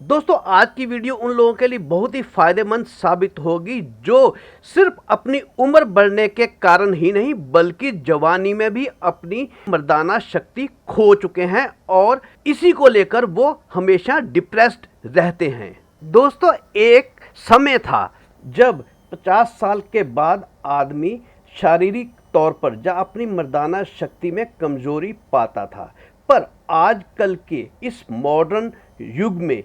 दोस्तों आज की वीडियो उन लोगों के लिए बहुत ही फायदेमंद साबित होगी जो सिर्फ अपनी उम्र बढ़ने के कारण ही नहीं बल्कि जवानी में भी अपनी मर्दाना शक्ति खो चुके हैं और इसी को लेकर वो हमेशा डिप्रेस्ड रहते हैं। दोस्तों एक समय था जब 50 साल के बाद आदमी शारीरिक तौर पर या अपनी मर्दाना शक्ति में कमजोरी पाता था, पर आजकल के इस मॉडर्न युग में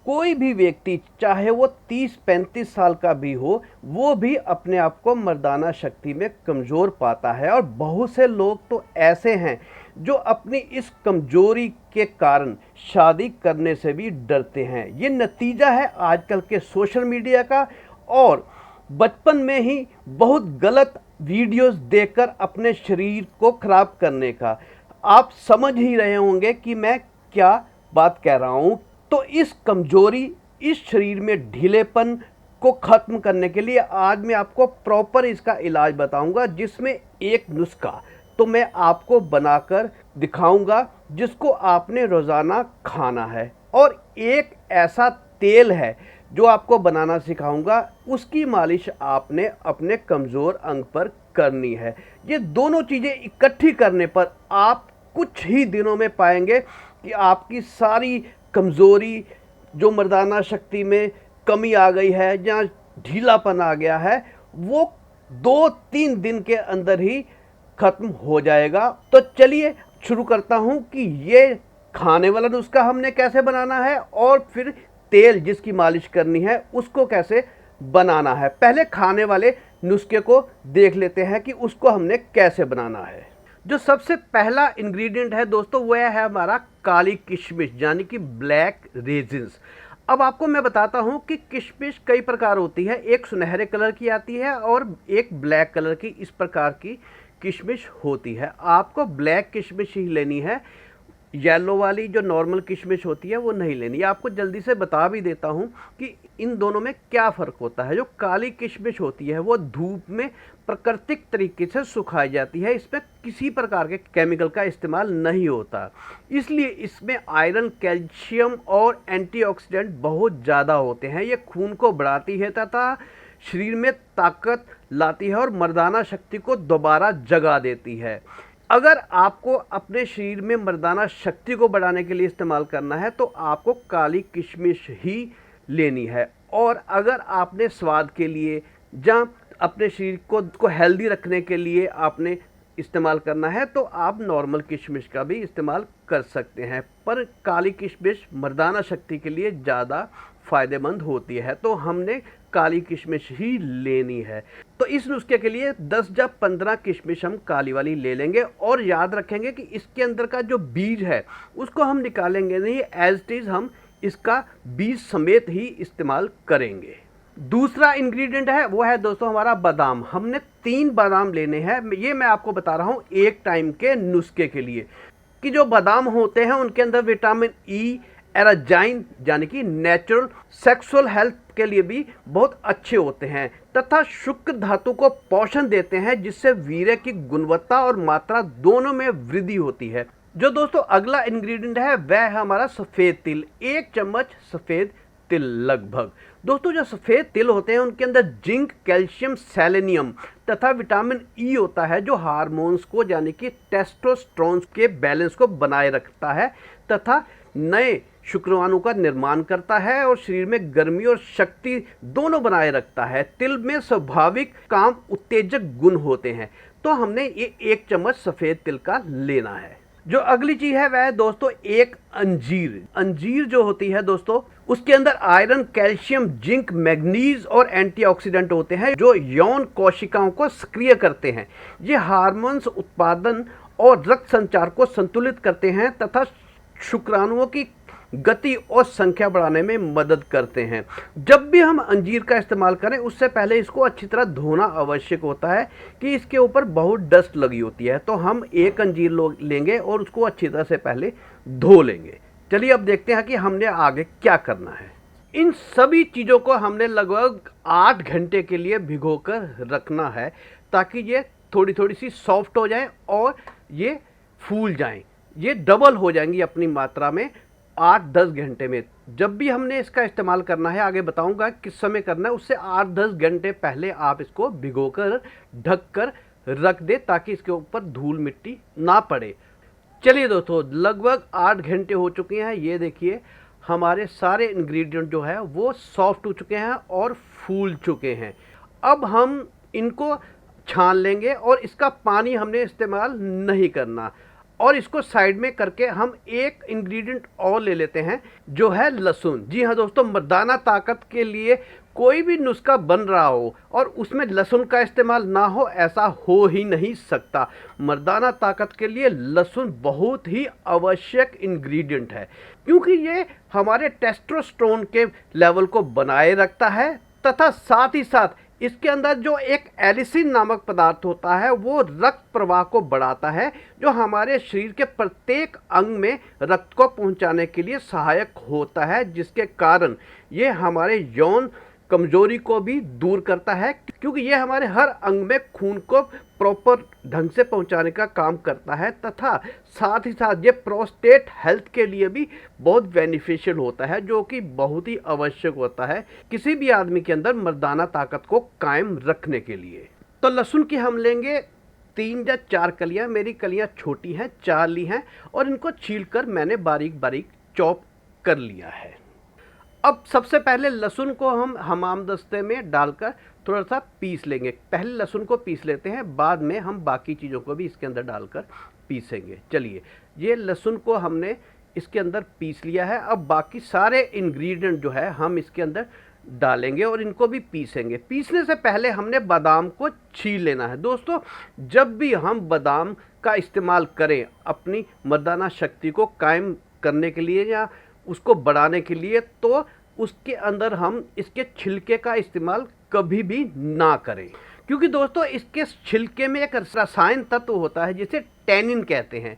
कोई भी व्यक्ति चाहे वो 30-35 साल का भी हो वो भी अपने आप को मर्दाना शक्ति में कमज़ोर पाता है। और बहुत से लोग तो ऐसे हैं जो अपनी इस कमज़ोरी के कारण शादी करने से भी डरते हैं। ये नतीजा है आजकल के सोशल मीडिया का और बचपन में ही बहुत गलत वीडियोस देखकर अपने शरीर को ख़राब करने का। आप समझ ही रहे होंगे कि मैं क्या बात कह रहा हूँ। तो इस कमजोरी, इस शरीर में ढीलेपन को ख़त्म करने के लिए आज मैं आपको प्रॉपर इसका इलाज बताऊंगा, जिसमें एक नुस्खा तो मैं आपको बनाकर दिखाऊंगा जिसको आपने रोज़ाना खाना है, और एक ऐसा तेल है जो आपको बनाना सिखाऊंगा, उसकी मालिश आपने अपने कमज़ोर अंग पर करनी है। ये दोनों चीज़ें इकट्ठी करने पर आप कुछ ही दिनों में पाएंगे कि आपकी सारी कमज़ोरी, जो मर्दाना शक्ति में कमी आ गई है या ढीलापन आ गया है, वो 2-3 दिन के अंदर ही ख़त्म हो जाएगा। तो चलिए शुरू करता हूँ कि ये खाने वाला नुस्खा हमने कैसे बनाना है और फिर तेल जिसकी मालिश करनी है उसको कैसे बनाना है। पहले खाने वाले नुस्खे को देख लेते हैं कि उसको हमने कैसे बनाना है। जो सबसे पहला इंग्रेडिएंट है दोस्तों वह है हमारा काली किशमिश, यानी कि ब्लैक रेजिन्स। अब आपको मैं बताता हूँ कि किशमिश कई प्रकार होती है, एक सुनहरे कलर की आती है और एक ब्लैक कलर की, इस प्रकार की किशमिश होती है। आपको ब्लैक किशमिश ही लेनी है, येलो वाली जो नॉर्मल किशमिश होती है वो नहीं लेनी। आपको जल्दी से बता भी देता हूँ कि इन दोनों में क्या फ़र्क होता है। जो काली किशमिश होती है वो धूप में प्राकृतिक तरीके से सुखाई जाती है, इसमें किसी प्रकार के केमिकल का इस्तेमाल नहीं होता, इसलिए इसमें आयरन, कैल्शियम और एंटीऑक्सीडेंट बहुत ज़्यादा होते हैं। ये खून को बढ़ाती है तथा शरीर में ताकत लाती है और मर्दाना शक्ति को दोबारा जगा देती है। अगर आपको अपने शरीर में मर्दाना शक्ति को बढ़ाने के लिए इस्तेमाल करना है तो आपको काली किशमिश ही लेनी है, और अगर आपने स्वाद के लिए या अपने शरीर को हेल्दी रखने के लिए आपने इस्तेमाल करना है तो आप नॉर्मल किशमिश का भी इस्तेमाल कर सकते हैं, पर काली किशमिश मर्दाना शक्ति के लिए ज़्यादा फ़ायदेमंद होती है, तो हमने काली किशमिश ही लेनी है। तो इस नुस्खे के लिए 10 या 15 किशमिश हम काली वाली ले लेंगे, और याद रखेंगे कि इसके अंदर का जो बीज है उसको हम निकालेंगे नहीं, एज इट इज़ हम इसका बीज समेत ही इस्तेमाल करेंगे। दूसरा इंग्रेडिएंट है वो है दोस्तों हमारा बादाम। हमने 3 बादाम लेने हैं, ये मैं आपको बता रहा हूँ एक टाइम के नुस्खे के लिए, कि जो बादाम होते हैं उनके अंदर विटामिन ई, एराजाइन यानी कि नेचुरल सेक्सुअल हेल्थ के लिए भी बहुत अच्छे होते हैं तथा शुक्र धातु को पोषण देते हैं, जिससे वीर्य की गुणवत्ता और मात्रा दोनों में वृद्धि होती है। जो दोस्तों अगला इंग्रेडिएंट है वह है हमारा सफ़ेद तिल, 1 चम्मच सफ़ेद तिल लगभग। दोस्तों जो सफ़ेद तिल होते हैं उनके अंदर जिंक, कैल्शियम, सेलेनियम तथा विटामिन ई होता है, जो हार्मोन्स को यानी कि टेस्टोस्टेरोन के बैलेंस को बनाए रखता है तथा नए शुक्राणु का निर्माण करता है और शरीर में गर्मी और शक्ति दोनों बनाए रखता है। तिल में स्वाभाविक काम उत्तेजक गुण होते हैं, तो हमने ये 1 चम्मच सफ़ेद तिल का लेना है। जो अगली चीज़ है वह है दोस्तों एक अंजीर। अंजीर जो होती है दोस्तों उसके अंदर आयरन, कैल्शियम, जिंक, मैग्नीज और एंटीऑक्सीडेंट होते हैं, जो यौन कोशिकाओं को सक्रिय करते हैं। ये हार्मोन्स उत्पादन और रक्त संचार को संतुलित करते हैं तथा शुक्राणुओं की गति और संख्या बढ़ाने में मदद करते हैं। जब भी हम अंजीर का इस्तेमाल करें उससे पहले इसको अच्छी तरह धोना आवश्यक होता है, कि इसके ऊपर बहुत डस्ट लगी होती है। तो हम एक अंजीर लेंगे और उसको अच्छी तरह से पहले धो लेंगे। चलिए अब देखते हैं कि हमने आगे क्या करना है। इन सभी चीज़ों को हमने लगभग 8 घंटे के लिए भिगोकर रखना है, ताकि ये थोड़ी थोड़ी सी सॉफ्ट हो जाए और ये फूल जाएं। ये डबल हो जाएंगी अपनी मात्रा में, 8-10 घंटे में। जब भी हमने इसका इस्तेमाल करना है, आगे बताऊंगा किस समय करना है, उससे 8-10 घंटे पहले आप इसको भिगोकर ढक कर रख दे ताकि इसके ऊपर धूल मिट्टी ना पड़े। चलिए दोस्तों, लगभग 8 घंटे हो चुके हैं। ये देखिए हमारे सारे इंग्रेडिएंट जो है वो सॉफ्ट हो चुके हैं और फूल चुके हैं। अब हम इनको छान लेंगे और इसका पानी हमने इस्तेमाल नहीं करना। और इसको साइड में करके हम एक इंग्रेडिएंट और ले लेते हैं जो है लहसुन। जी हाँ दोस्तों, मर्दाना ताकत के लिए कोई भी नुस्खा बन रहा हो और उसमें लहसुन का इस्तेमाल ना हो, ऐसा हो ही नहीं सकता। मर्दाना ताकत के लिए लहसुन बहुत ही आवश्यक इंग्रेडिएंट है, क्योंकि ये हमारे टेस्टोस्टेरोन के लेवल को बनाए रखता है तथा साथ ही साथ इसके अंदर जो एक एलिसिन नामक पदार्थ होता है वो रक्त प्रवाह को बढ़ाता है, जो हमारे शरीर के प्रत्येक अंग में रक्त को पहुंचाने के लिए सहायक होता है, जिसके कारण ये हमारे यौन कमजोरी को भी दूर करता है, क्योंकि ये हमारे हर अंग में खून को प्रॉपर ढंग से पहुंचाने का काम करता है। तथा साथ ही साथ ये प्रोस्टेट हेल्थ के लिए भी बहुत बेनिफिशियल होता है, जो कि बहुत ही आवश्यक होता है किसी भी आदमी के अंदर मर्दाना ताकत को कायम रखने के लिए। तो लहसुन की हम लेंगे 3 या 4 कलियां। मेरी कलियां छोटी हैं, 4 ली हैं और इनको छीलकर मैंने बारीक बारीक चॉप कर लिया है। अब सबसे पहले लहसुन को हम हमाम दस्ते में डालकर थोड़ा सा पीस लेंगे। पहले लहसुन को पीस लेते हैं, बाद में हम बाकी चीज़ों को भी इसके अंदर डालकर पीसेंगे। चलिए, ये लहसुन को हमने इसके अंदर पीस लिया है। अब बाकी सारे इंग्रेडिएंट जो है हम इसके अंदर डालेंगे और इनको भी पीसेंगे। पीसने से पहले हमने बादाम को छील लेना है। दोस्तों, जब भी हम बादाम का इस्तेमाल करें अपनी मर्दाना शक्ति को कायम करने के लिए या उसको बढ़ाने के लिए, तो उसके अंदर हम इसके छिलके का इस्तेमाल कभी भी ना करें, क्योंकि दोस्तों इसके छिलके में एक रसायन तत्व होता है जिसे टैनिन कहते हैं।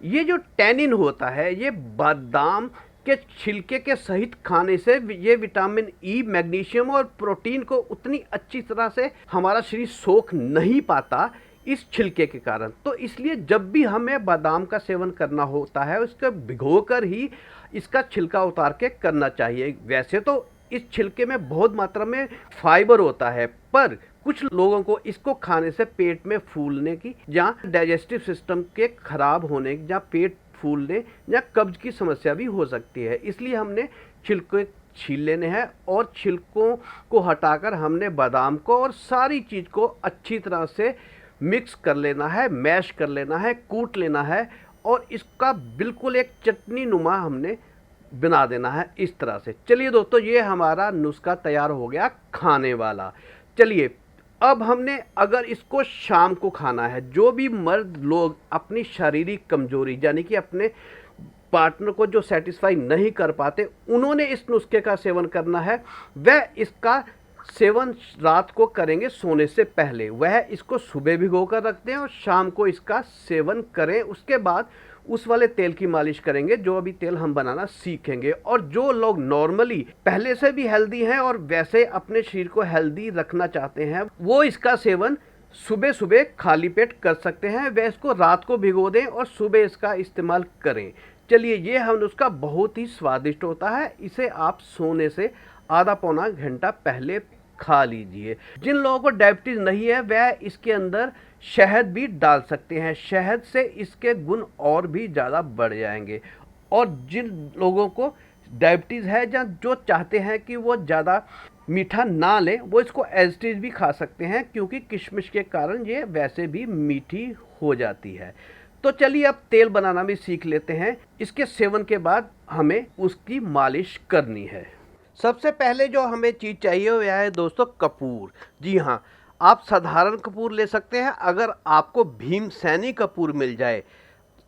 ये जो टैनिन होता है ये बादाम के छिलके के सहित खाने से ये विटामिन ई, मैग्नीशियम और प्रोटीन को उतनी अच्छी तरह से हमारा शरीर सोख नहीं पाता इस छिलके के कारण। तो इसलिए जब भी हमें बादाम का सेवन करना होता है उसको भिगोकर ही इसका छिलका उतार के करना चाहिए। वैसे तो इस छिलके में बहुत मात्रा में फाइबर होता है, पर कुछ लोगों को इसको खाने से पेट में फूलने की या डाइजेस्टिव सिस्टम के खराब होने या पेट फूलने या कब्ज की समस्या भी हो सकती है। इसलिए हमने छिलके छील लेने हैं और छिलकों को हटाकर हमने बादाम को और सारी चीज़ को अच्छी तरह से मिक्स कर लेना है, मैश कर लेना है, कूट लेना है और इसका बिल्कुल एक चटनी नुमा हमने बना देना है इस तरह से। चलिए दोस्तों, ये हमारा नुस्खा तैयार हो गया खाने वाला। चलिए, अब हमने अगर इसको शाम को खाना है, जो भी मर्द लोग अपनी शारीरिक कमजोरी यानी कि अपने पार्टनर को जो सेटिस्फाई नहीं कर पाते, उन्होंने इस नुस्खे का सेवन करना है। वह इसका सेवन रात को करेंगे सोने से पहले। वह इसको सुबह भिगो कर रखते हैं और शाम को इसका सेवन करें। उसके बाद उस वाले तेल की मालिश करेंगे जो अभी तेल हम बनाना सीखेंगे। और जो लोग नॉर्मली पहले से भी हेल्दी हैं और वैसे अपने शरीर को हेल्दी रखना चाहते हैं, वो इसका सेवन सुबह सुबह खाली पेट कर सकते हैं। वह इसको रात को भिगो दें और सुबह इसका इस्तेमाल करें। चलिए, ये हम उसका बहुत ही स्वादिष्ट होता है। इसे आप सोने से आधा पौना घंटा पहले खा लीजिए। जिन लोगों को डायबिटीज़ नहीं है वह इसके अंदर शहद भी डाल सकते हैं। शहद से इसके गुण और भी ज़्यादा बढ़ जाएंगे। और जिन लोगों को डायबिटीज़ है या जो चाहते हैं कि वो ज़्यादा मीठा ना लें, वो इसको एज इट इज़ भी खा सकते हैं, क्योंकि किशमिश के कारण ये वैसे भी मीठी हो जाती है। तो चलिए, अब तेल बनाना भी सीख लेते हैं। इसके सेवन के बाद हमें उसकी मालिश करनी है। सबसे पहले जो हमें चीज़ चाहिए वह है दोस्तों कपूर। जी हाँ, आप साधारण कपूर ले सकते हैं। अगर आपको भीमसेनी कपूर मिल जाए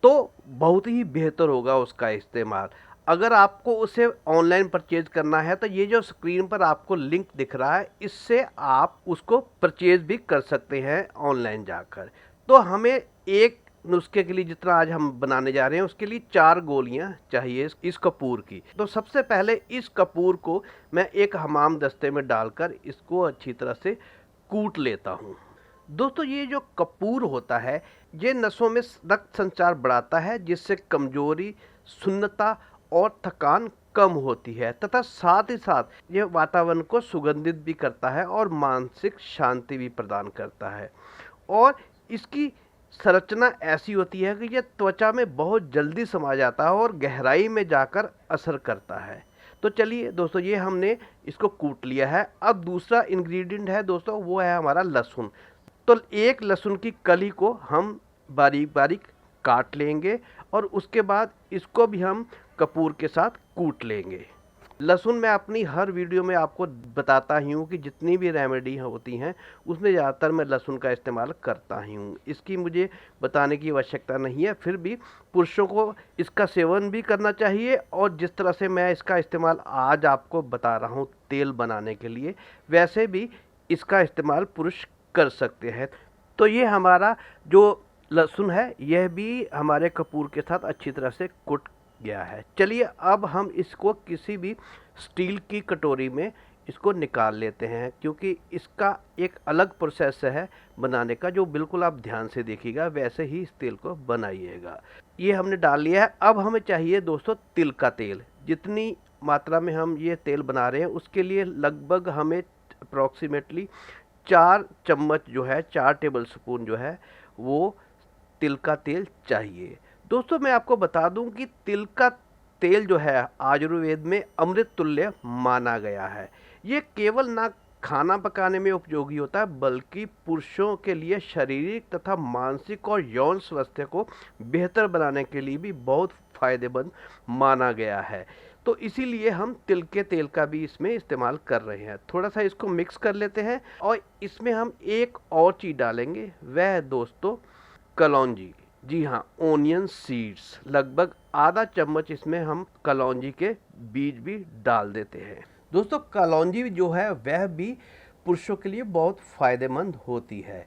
तो बहुत ही बेहतर होगा उसका इस्तेमाल। अगर आपको उसे ऑनलाइन परचेज करना है तो ये जो स्क्रीन पर आपको लिंक दिख रहा है, इससे आप उसको परचेज भी कर सकते हैं ऑनलाइन जाकर। तो हमें एक नुस्खे के लिए जितना आज हम बनाने जा रहे हैं उसके लिए 4 गोलियां चाहिए इस कपूर की। तो सबसे पहले इस कपूर को मैं एक हमाम दस्ते में डालकर इसको अच्छी तरह से कूट लेता हूं। दोस्तों, ये जो कपूर होता है ये नसों में रक्त संचार बढ़ाता है, जिससे कमजोरी, सुन्नता और थकान कम होती है तथा साथ ही साथ यह वातावरण को सुगंधित भी करता है और मानसिक शांति भी प्रदान करता है। और इसकी संरचना ऐसी होती है कि यह त्वचा में बहुत जल्दी समा जाता है और गहराई में जाकर असर करता है। तो चलिए दोस्तों, ये हमने इसको कूट लिया है। अब दूसरा इंग्रेडिएंट है दोस्तों, वो है हमारा लहसुन। तो एक लहसुन की कली को हम बारीक बारीक काट लेंगे और उसके बाद इसको भी हम कपूर के साथ कूट लेंगे। लहसुन मैं अपनी हर वीडियो में आपको बताता ही हूँ कि जितनी भी रेमेडी होती हैं उसमें ज़्यादातर मैं लहसुन का इस्तेमाल करता ही हूँ। इसकी मुझे बताने की आवश्यकता नहीं है, फिर भी पुरुषों को इसका सेवन भी करना चाहिए। और जिस तरह से मैं इसका इस्तेमाल आज आपको बता रहा हूँ तेल बनाने के लिए, वैसे भी इसका इस्तेमाल पुरुष कर सकते हैं। तो ये हमारा जो लहसुन है यह भी हमारे कपूर के साथ अच्छी तरह से कुट गया है। चलिए अब हम इसको किसी भी स्टील की कटोरी में इसको निकाल लेते हैं, क्योंकि इसका एक अलग प्रोसेस है बनाने का, जो बिल्कुल आप ध्यान से देखिएगा, वैसे ही इस तेल को बनाइएगा। ये हमने डाल लिया है। अब हमें चाहिए दोस्तों तिल का तेल। जितनी मात्रा में हम ये तेल बना रहे हैं उसके लिए लगभग हमें अप्रॉक्सीमेटली 4 चम्मच जो है, 4 टेबल स्पून जो है वो तिल का तेल चाहिए। दोस्तों मैं आपको बता दूं कि तिल का तेल जो है आयुर्वेद में अमृत तुल्य माना गया है। ये केवल ना खाना पकाने में उपयोगी होता है, बल्कि पुरुषों के लिए शारीरिक तथा मानसिक और यौन स्वास्थ्य को बेहतर बनाने के लिए भी बहुत फायदेमंद माना गया है। तो इसीलिए हम तिल के तेल का भी इसमें इस्तेमाल कर रहे हैं। थोड़ा सा इसको मिक्स कर लेते हैं और इसमें हम एक और चीज़ डालेंगे, वह है दोस्तों कलौंजी। जी हाँ, ओनियन सीड्स। लगभग आधा चम्मच इसमें हम कलौंजी के बीज भी डाल देते हैं। दोस्तों कलौंजी जो है वह भी पुरुषों के लिए बहुत फायदेमंद होती है।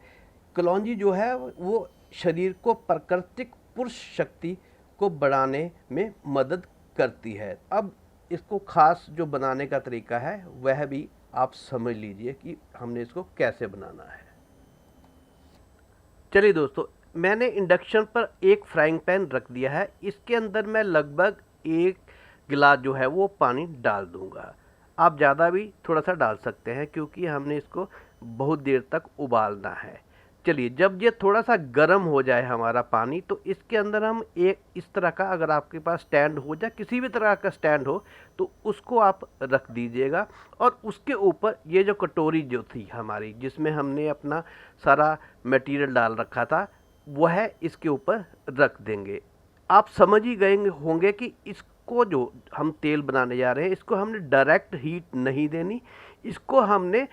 कलौंजी जो है वो शरीर को प्राकृतिक पुरुष शक्ति को बढ़ाने में मदद करती है। अब इसको खास जो बनाने का तरीका है वह भी आप समझ लीजिए कि हमने इसको कैसे बनाना है। चलिए दोस्तों, मैंने इंडक्शन पर एक फ्राइंग पैन रख दिया है। इसके अंदर मैं लगभग 1 गिलास जो है वो पानी डाल दूंगा। आप ज़्यादा भी थोड़ा सा डाल सकते हैं, क्योंकि हमने इसको बहुत देर तक उबालना है। चलिए, जब ये थोड़ा सा गर्म हो जाए हमारा पानी, तो इसके अंदर हम एक इस तरह का, अगर आपके पास स्टैंड हो या किसी भी तरह का स्टैंड हो तो उसको आप रख दीजिएगा। और उसके ऊपर ये जो कटोरी जो थी हमारी, जिसमें हमने अपना सारा मटेरियल डाल रखा था, वह इसके ऊपर रख देंगे। आप समझ ही गए होंगे कि इसको जो हम तेल बनाने जा रहे हैं, इसको हमने डायरेक्ट हीट नहीं देनी, इसको हमने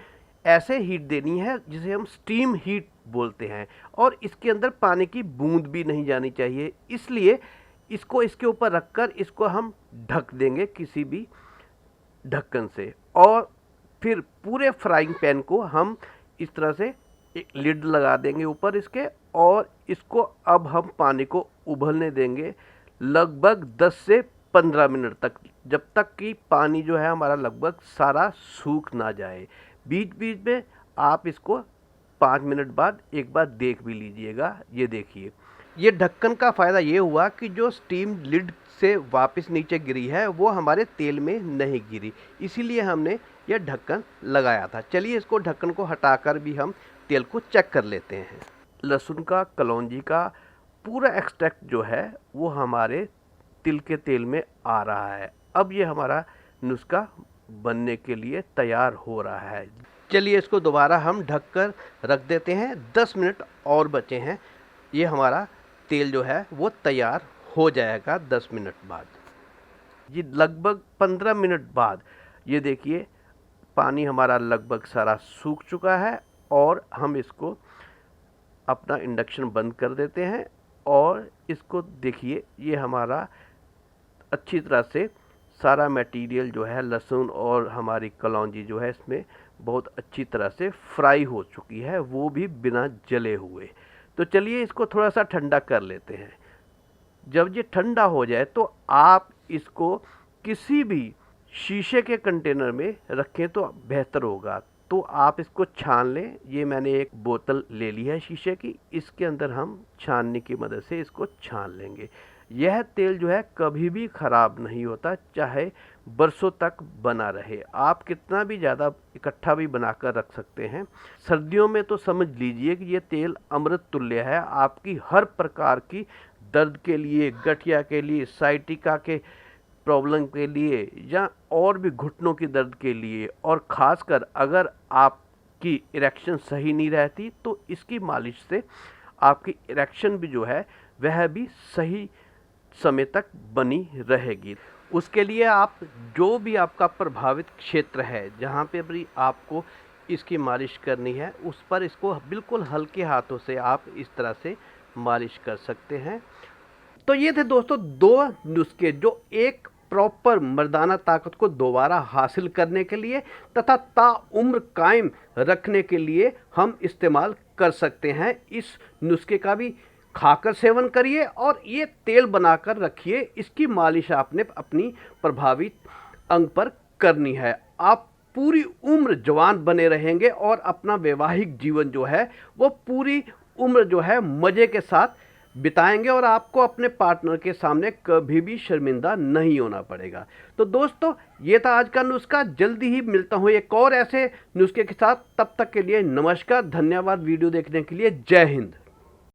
ऐसे हीट देनी है जिसे हम स्टीम हीट बोलते हैं। और इसके अंदर पानी की बूंद भी नहीं जानी चाहिए, इसलिए इसको इसके ऊपर रखकर इसको हम ढक देंगे किसी भी ढक्कन से। और फिर पूरे फ्राइंग पैन को हम इस तरह से एक लिड लगा देंगे ऊपर इसके, और इसको अब हम पानी को उबलने देंगे लगभग 10 से 15 मिनट तक, जब तक कि पानी जो है हमारा लगभग सारा सूख ना जाए। बीच बीच में आप इसको 5 मिनट बाद एक बार देख भी लीजिएगा। ये देखिए, ये ढक्कन का फ़ायदा ये हुआ कि जो स्टीम लिड से वापस नीचे गिरी है वो हमारे तेल में नहीं गिरी, इसीलिए हमने यह ढक्कन लगाया था। चलिए इसको ढक्कन को हटाकर भी हम तेल को चेक कर लेते हैं। लहसुन का, कलौंजी का पूरा एक्सट्रैक्ट जो है वो हमारे तिल के तेल में आ रहा है। अब ये हमारा नुस्खा बनने के लिए तैयार हो रहा है। चलिए इसको दोबारा हम ढक कर रख देते हैं। 10 मिनट और बचे हैं। ये हमारा तेल जो है वो तैयार हो जाएगा 10 मिनट बाद। ये लगभग 15 मिनट बाद ये देखिए पानी हमारा लगभग सारा सूख चुका है, और हम इसको अपना इंडक्शन बंद कर देते हैं। और इसको देखिए, ये हमारा अच्छी तरह से सारा मटेरियल जो है, लहसुन और हमारी कलौंजी जो है, इसमें बहुत अच्छी तरह से फ्राई हो चुकी है, वो भी बिना जले हुए। तो चलिए इसको थोड़ा सा ठंडा कर लेते हैं। जब ये ठंडा हो जाए तो आप इसको किसी भी शीशे के कंटेनर में रखें तो बेहतर होगा। तो आप इसको छान लें। ये मैंने एक बोतल ले ली है शीशे की, इसके अंदर हम छानने की मदद से इसको छान लेंगे। यह तेल जो है कभी भी ख़राब नहीं होता, चाहे बरसों तक बना रहे। आप कितना भी ज़्यादा इकट्ठा भी बनाकर रख सकते हैं। सर्दियों में तो समझ लीजिए कि ये तेल अमृत तुल्य है। आपकी हर प्रकार की दर्द के लिए, गठिया के लिए, साइटिका के प्रॉब्लम के लिए, या और भी घुटनों की दर्द के लिए, और ख़ासकर अगर आपकी इरेक्शन सही नहीं रहती तो इसकी मालिश से आपकी इरेक्शन भी जो है वह भी सही समय तक बनी रहेगी। उसके लिए आप जो भी आपका प्रभावित क्षेत्र है, जहाँ पे भी आपको इसकी मालिश करनी है, उस पर इसको बिल्कुल हल्के हाथों से आप इस तरह से मालिश कर सकते हैं। तो ये थे दोस्तों 2 नुस्खे जो एक प्रॉपर मर्दाना ताकत को दोबारा हासिल करने के लिए तथा ताउम्र कायम रखने के लिए हम इस्तेमाल कर सकते हैं। इस नुस्खे का भी खाकर सेवन करिए और ये तेल बनाकर रखिए। इसकी मालिश आपने अपनी प्रभावित अंग पर करनी है। आप पूरी उम्र जवान बने रहेंगे और अपना वैवाहिक जीवन जो है वो पूरी उम्र जो है मज़े के साथ बिताएंगे और आपको अपने पार्टनर के सामने कभी भी शर्मिंदा नहीं होना पड़ेगा। तो दोस्तों ये था आज का नुस्खा। जल्दी ही मिलता हूँ एक और ऐसे नुस्खे के साथ। तब तक के लिए नमस्कार, धन्यवाद वीडियो देखने के लिए। जय हिंद।